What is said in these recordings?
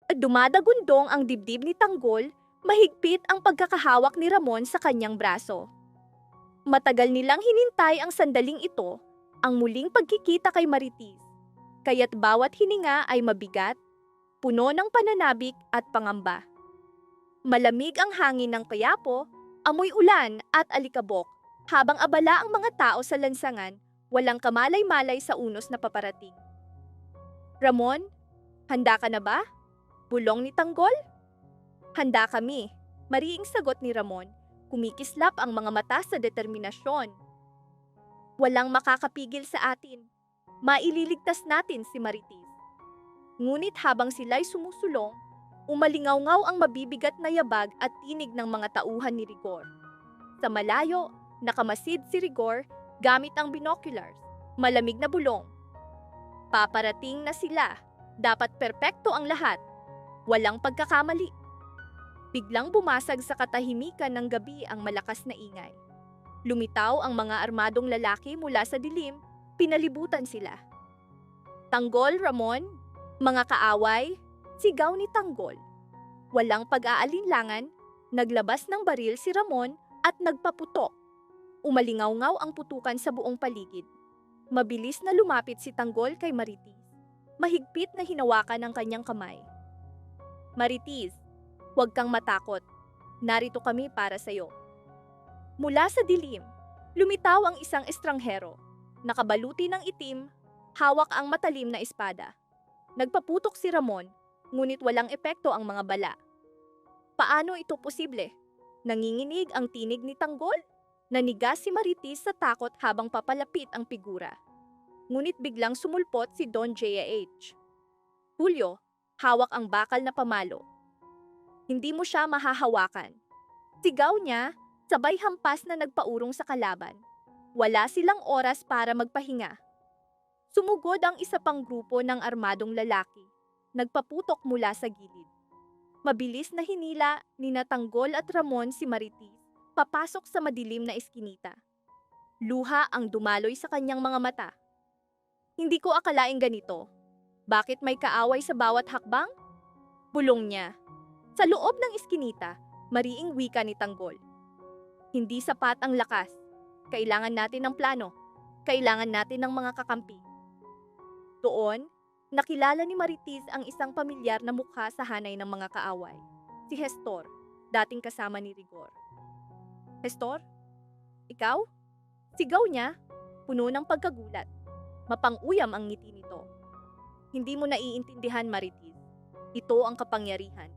Dumadagundong ang dibdib ni Tanggol, mahigpit ang pagkakahawak ni Ramon sa kanyang braso. Matagal nilang hinintay ang sandaling ito, ang muling pagkikita kay Marites, kaya't bawat hininga ay mabigat, puno ng pananabik at pangamba. Malamig ang hangin ng Quiapo, amoy ulan at alikabok, habang abala ang mga tao sa lansangan, walang kamalay-malay sa unos na paparating. Ramon, handa ka na ba? Bulong ni Tanggol. Handa kami, mariing sagot ni Ramon, kumikislap ang mga mata sa determinasyon. Walang makakapigil sa atin. Maililigtas natin si Marites. Ngunit habang sila'y sumusulong, umalingaw-ngaw ang mabibigat na yabag at tinig ng mga tauhan ni Rigor. Sa malayo, nakamasid si Rigor gamit ang binoculars, malamig na bulong. Paparating na sila. Dapat perpekto ang lahat. Walang pagkakamali. Biglang bumasag sa katahimikan ng gabi ang malakas na ingay. Lumitaw ang mga armadong lalaki mula sa dilim, pinalibutan sila. Tanggol, Ramon, mga kaaway, sigaw ni Tanggol. Walang pag-aalinlangan, naglabas ng baril si Ramon at nagpaputok. Umalingaw-ngaw ang putukan sa buong paligid. Mabilis na lumapit si Tanggol kay Marites. Mahigpit na hinawakan ang kanyang kamay. Marites, huwag kang matakot. Narito kami para sa iyo. Mula sa dilim, lumitaw ang isang estranghero. Nakabaluti ng itim, hawak ang matalim na espada. Nagpaputok si Ramon, ngunit walang epekto ang mga bala. Paano ito posible? Nanginginig ang tinig ni Tanggol? Nanigas si Marites sa takot habang papalapit ang figura. Ngunit biglang sumulpot si Don J.H. Julio, hawak ang bakal na pamalo. Hindi mo siya mahahawakan. Sigaw niya, sabay hampas na nagpaurong sa kalaban. Wala silang oras para magpahinga. Sumugod ang isa pang grupo ng armadong lalaki. Nagpaputok mula sa gilid. Mabilis na hinila ni Tanggol at Ramon si Marites papasok sa madilim na eskinita. Luha ang dumaloy sa kanyang mga mata. Hindi ko akalaing ganito. Bakit may kaaway sa bawat hakbang? Bulong niya. Sa loob ng eskinita, mariing wika ni Tanggol. Hindi sapat ang lakas. Kailangan natin ng plano. Kailangan natin ng mga kakampi. Doon, nakilala ni Marites ang isang pamilyar na mukha sa hanay ng mga kaaway. Si Hestor, dating kasama ni Rigor. Hestor? Ikaw? Sigaw niya, puno ng pagkagulat. Mapang-uyam ang ngiti nito. Hindi mo naiintindihan, Marites. Ito ang kapangyarihan.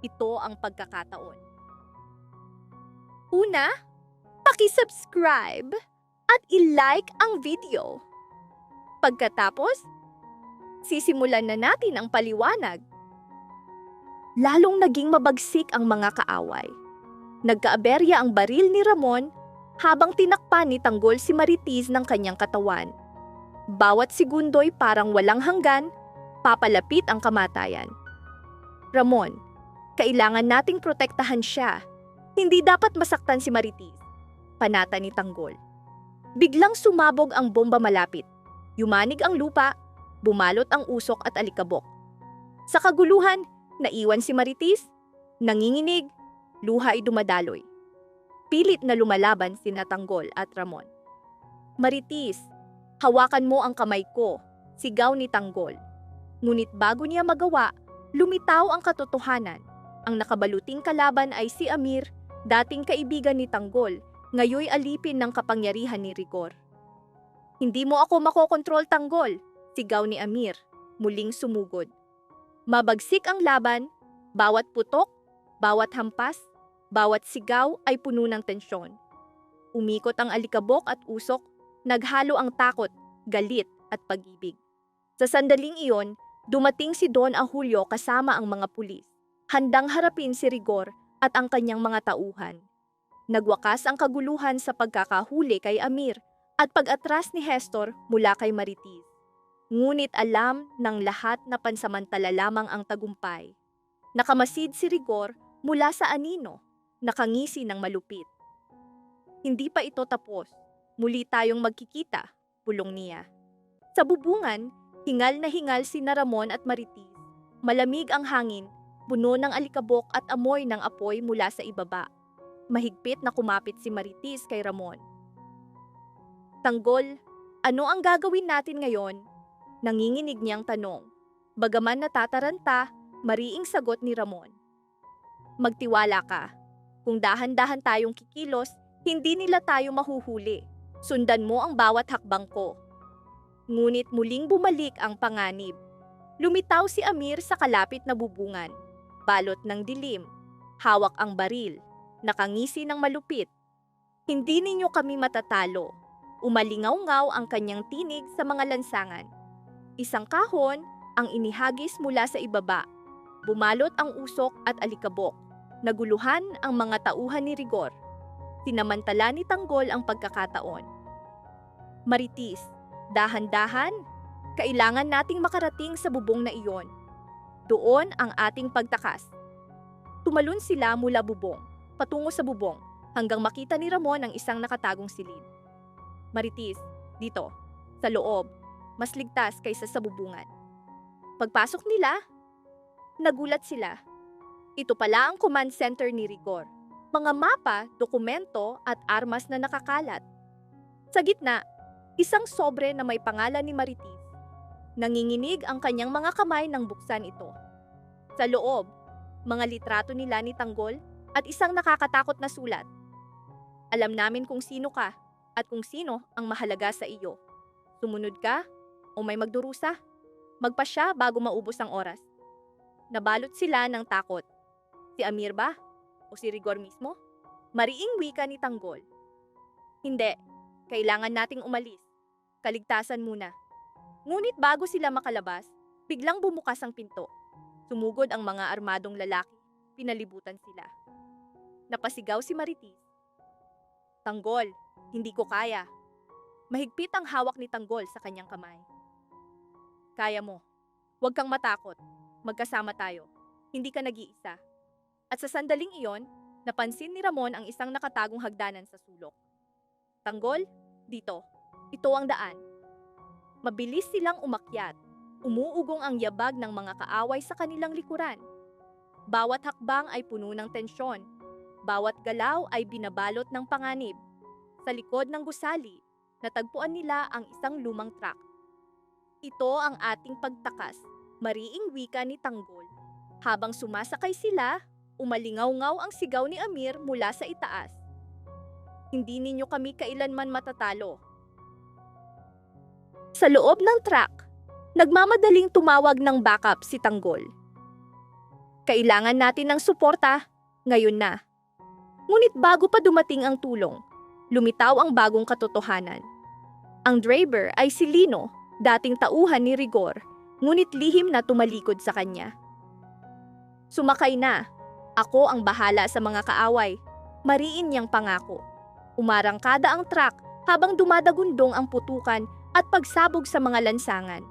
Ito ang pagkakataon. Una, paki-subscribe at i-like ang video. Pagkatapos, sisimulan na natin ang paliwanag. Lalong naging mabagsik ang mga kaaway. Nagkaaberya ang baril ni Ramon habang tinakpan ni Tanggol si Marites ng kanyang katawan. Bawat segundo'y parang walang hanggan, papalapit ang kamatayan. Ramon, kailangan nating protektahan siya. Hindi dapat masaktan si Marites, panata ni Tanggol. Biglang sumabog ang bomba malapit. Yumanig ang lupa, bumalot ang usok at alikabok. Sa kaguluhan, naiwan si Marites, nanginginig, luha ay dumadaloy. Pilit na lumalaban si Tanggol at Ramon. Marites, hawakan mo ang kamay ko, sigaw ni Tanggol. Ngunit bago niya magawa, lumitaw ang katotohanan. Ang nakabaluting kalaban ay si Amir, dating kaibigan ni Tanggol, ngayoy alipin ng kapangyarihan ni Rigor. Hindi mo ako makokontrol, Tanggol, sigaw ni Amir, muling sumugod. Mabagsik ang laban, bawat putok, bawat hampas, bawat sigaw ay puno ng tensyon. Umikot ang alikabok at usok, naghalo ang takot, galit at pag-ibig. Sa sandaling iyon, dumating si Don Julio kasama ang mga pulis, handang harapin si Rigor at ang kanyang mga tauhan. Nagwakas ang kaguluhan sa pagkakahuli kay Amir at pag-atras ni Hestor mula kay Marites. Ngunit alam ng lahat na pansamantala lamang ang tagumpay. Nakamasid si Rigor mula sa anino, nakangisi ng malupit. Hindi pa ito tapos. Muli tayong magkikita, bulong niya. Sa bubungan, hingal na hingal si Ramon at Marites. Malamig ang hangin, puno ng alikabok at amoy ng apoy mula sa ibaba. Mahigpit na kumapit si Marites kay Ramon. Tanggol, ano ang gagawin natin ngayon? Nanginginig niyang tanong. Bagaman natataranta, mariing sagot ni Ramon. Magtiwala ka. Kung dahan-dahan tayong kikilos, hindi nila tayo mahuhuli. Sundan mo ang bawat hakbang ko. Ngunit muling bumalik ang panganib. Lumitaw si Amir sa kalapit na bubungan. Balot ng dilim. Hawak ang baril. Nakangisi ng malupit. Hindi ninyo kami matatalo. Umalingaw-ngaw ang kanyang tinig sa mga lansangan. Isang kahon ang inihagis mula sa ibaba. Bumalot ang usok at alikabok. Naguluhan ang mga tauhan ni Rigor. Sinamantala ni Tanggol ang pagkakataon. Marites, dahan-dahan, kailangan nating makarating sa bubong na iyon. Doon ang ating pagtakas. Tumalon sila mula bubong, patungo sa bubong, hanggang makita ni Ramon ang isang nakatagong silid. Marites, dito, sa loob, mas ligtas kaysa sa bubungan. Pagpasok nila, nagulat sila. Ito pala ang command center ni Rigor. Mga mapa, dokumento at armas na nakakalat. Sa gitna, isang sobre na may pangalan ni Marites. Nanginginig ang kanyang mga kamay nang buksan ito. Sa loob, mga litrato nila ni Tanggol at isang nakakatakot na sulat. Alam namin kung sino ka at kung sino ang mahalaga sa iyo. Sumunod ka o may magdurusa. Magpasya bago maubos ang oras. Nabalot sila ng takot. Si Amir ba? O si Rigor mismo? Mariing wika ni Tanggol. Hindi, kailangan nating umalis. Kaligtasan muna. Ngunit bago sila makalabas, biglang bumukas ang pinto. Sumugod ang mga armadong lalaki, pinalibutan sila. Napasigaw si Marites. Tanggol, hindi ko kaya. Mahigpit ang hawak ni Tanggol sa kanyang kamay. Kaya mo. Huwag kang matakot. Magkasama tayo. Hindi ka nag-iisa. At sa sandaling iyon, napansin ni Ramon ang isang nakatagong hagdanan sa sulok. Tanggol, dito. Ito ang daan. Mabilis silang umakyat. Umuugong ang yabag ng mga kaaway sa kanilang likuran. Bawat hakbang ay puno ng tensyon. Bawat galaw ay binabalot ng panganib. Sa likod ng gusali, natagpuan nila ang isang lumang truck. Ito ang ating pagtakas, mariing wika ni Tanggol. Habang sumasakay sila, umalingaw-ngaw ang sigaw ni Amir mula sa itaas. Hindi ninyo kami kailanman matatalo. Sa loob ng truck, nagmamadaling tumawag ng backup si Tanggol. Kailangan natin ng suporta, ngayon na. Ngunit bago pa dumating ang tulong, lumitaw ang bagong katotohanan. Ang driver ay si Lino, dating tauhan ni Rigor, ngunit lihim na tumalikod sa kanya. Sumakay na. Ako ang bahala sa mga kaaway. Mariin niyang pangako. Umarangkada ang truck habang dumadagundong ang putukan at pagsabog sa mga lansangan.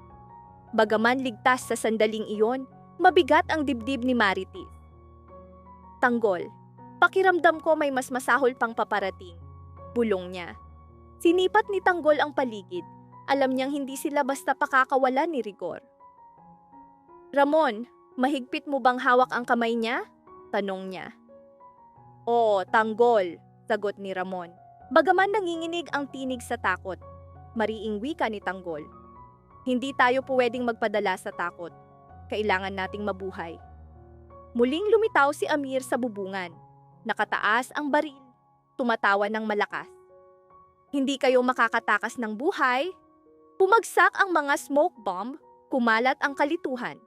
Bagaman ligtas sa sandaling iyon, mabigat ang dibdib ni Marites. Tanggol, pakiramdam ko may mas masahol pang paparating. Bulong niya. Sinipat ni Tanggol ang paligid. Alam niyang hindi sila basta pakakawalan ni Rigor. Ramon, mahigpit mo bang hawak ang kamay niya? Tanong niya. Oo, Tanggol, sagot ni Ramon. Bagaman nanginginig ang tinig sa takot. Mariing wika ni Tanggol. Hindi tayo pwedeng magpadala sa takot. Kailangan nating mabuhay. Muling lumitaw si Amir sa bubungan. Nakataas ang baril. Tumatawa ng malakas. Hindi kayo makakatakas ng buhay. Pumagsak ang mga smoke bomb. Kumalat ang kalituhan.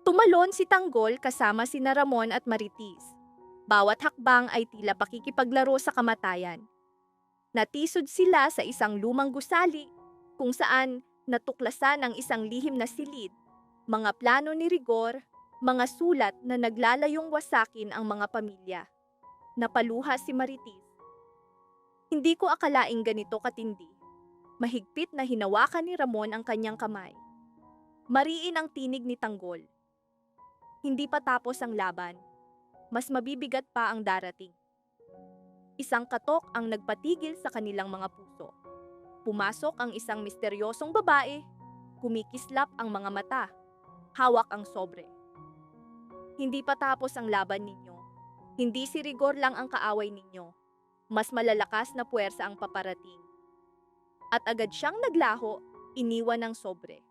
Tumalon si Tanggol kasama sina Ramon at Marites. Bawat hakbang ay tila pakikipaglaro sa kamatayan. Natisod sila sa isang lumang gusali kung saan natuklasan ang isang lihim na silid, mga plano ni Rigor, mga sulat na naglalayong wasakin ang mga pamilya. Napaluha si Marites. Hindi ko akalaing ganito katindi. Mahigpit na hinawakan ni Ramon ang kanyang kamay. Mariin ang tinig ni Tanggol. Hindi pa tapos ang laban. Mas mabibigat pa ang darating. Isang katok ang nagpatigil sa kanilang mga puso. Pumasok ang isang misteryosong babae. Kumikislap ang mga mata. hawak ang sobre. Hindi pa tapos ang laban ninyo. Hindi si Rigor lang ang kaaway ninyo. Mas malalakas na puwersa ang paparating. At agad siyang naglaho, iniwan ng sobre.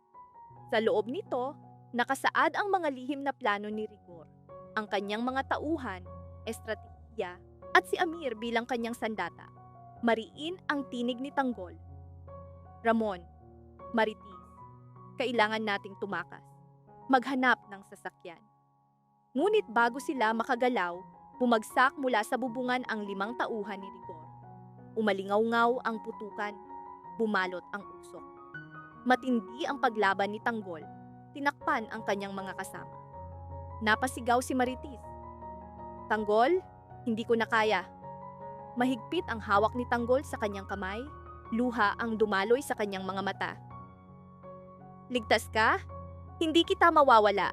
Sa loob nito, nakasaad ang mga lihim na plano ni Rigor, ang kanyang mga tauhan, estratehiya, at si Amir bilang kanyang sandata. Mariin ang tinig ni Tanggol. Ramon, Maritis, kailangan nating tumakas. Maghanap ng sasakyan. Ngunit bago sila makagalaw, bumagsak mula sa bubungan ang 5 tauhan ni Rigor. Umalingaw-ngaw ang putukan, bumalot ang usok. Matindi ang paglaban ni Tanggol, tinakpan ang kanyang mga kasama. Napasigaw si Maritis. Tanggol, hindi ko na kaya. Mahigpit ang hawak ni Tanggol sa kanyang kamay, luha ang dumaloy sa kanyang mga mata. Ligtas ka? Hindi kita mawawala.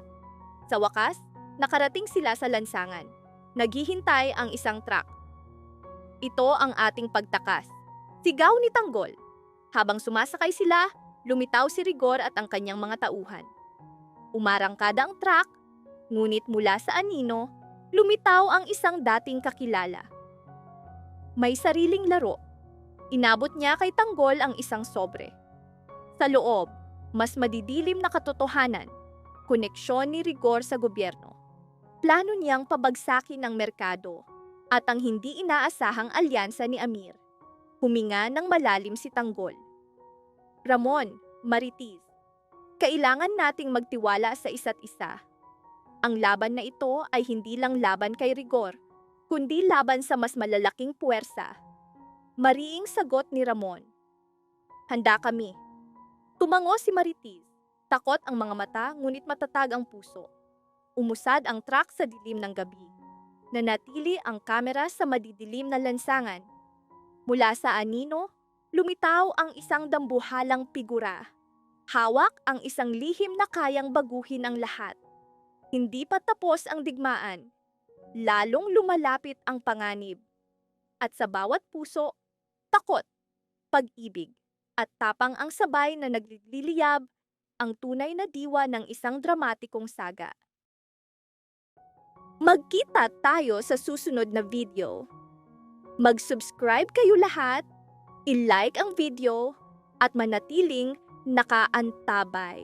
Sa wakas, nakarating sila sa lansangan. Naghihintay ang isang truck. Ito ang ating pagtakas. Sigaw ni Tanggol. Habang sumasakay sila, lumitaw si Rigor at ang kanyang mga tauhan. Umarangkada ang truck, ngunit mula sa anino, lumitaw ang isang dating kakilala. May sariling laro. Inabot niya kay Tanggol ang isang sobre. Sa loob, mas madidilim na katotohanan, koneksyon ni Rigor sa gobyerno. Plano niyang pabagsakin ang merkado at ang hindi inaasahang alyansa ni Amir. Huminga ng malalim si Tanggol. Ramon, Maritis, kailangan nating magtiwala sa isa't isa. Ang laban na ito ay hindi lang laban kay Rigor, kundi laban sa mas malalaking puwersa. Mariing sagot ni Ramon. Handa kami. Tumango si Maritis. Takot ang mga mata, ngunit matatag ang puso. Umusad ang truck sa dilim ng gabi. Nanatili ang kamera sa madidilim na lansangan. Mula sa anino, lumitaw ang isang dambuhalang figura. Hawak ang isang lihim na kayang baguhin ang lahat. Hindi pa tapos ang digmaan. Lalong lumalapit ang panganib. At sa bawat puso, takot, pag-ibig, at tapang ang sabay na nagliliyab ang tunay na diwa ng isang dramatikong saga. Magkita tayo sa susunod na video. Mag-subscribe kayo lahat, i-like ang video, at manatiling nakaantabay.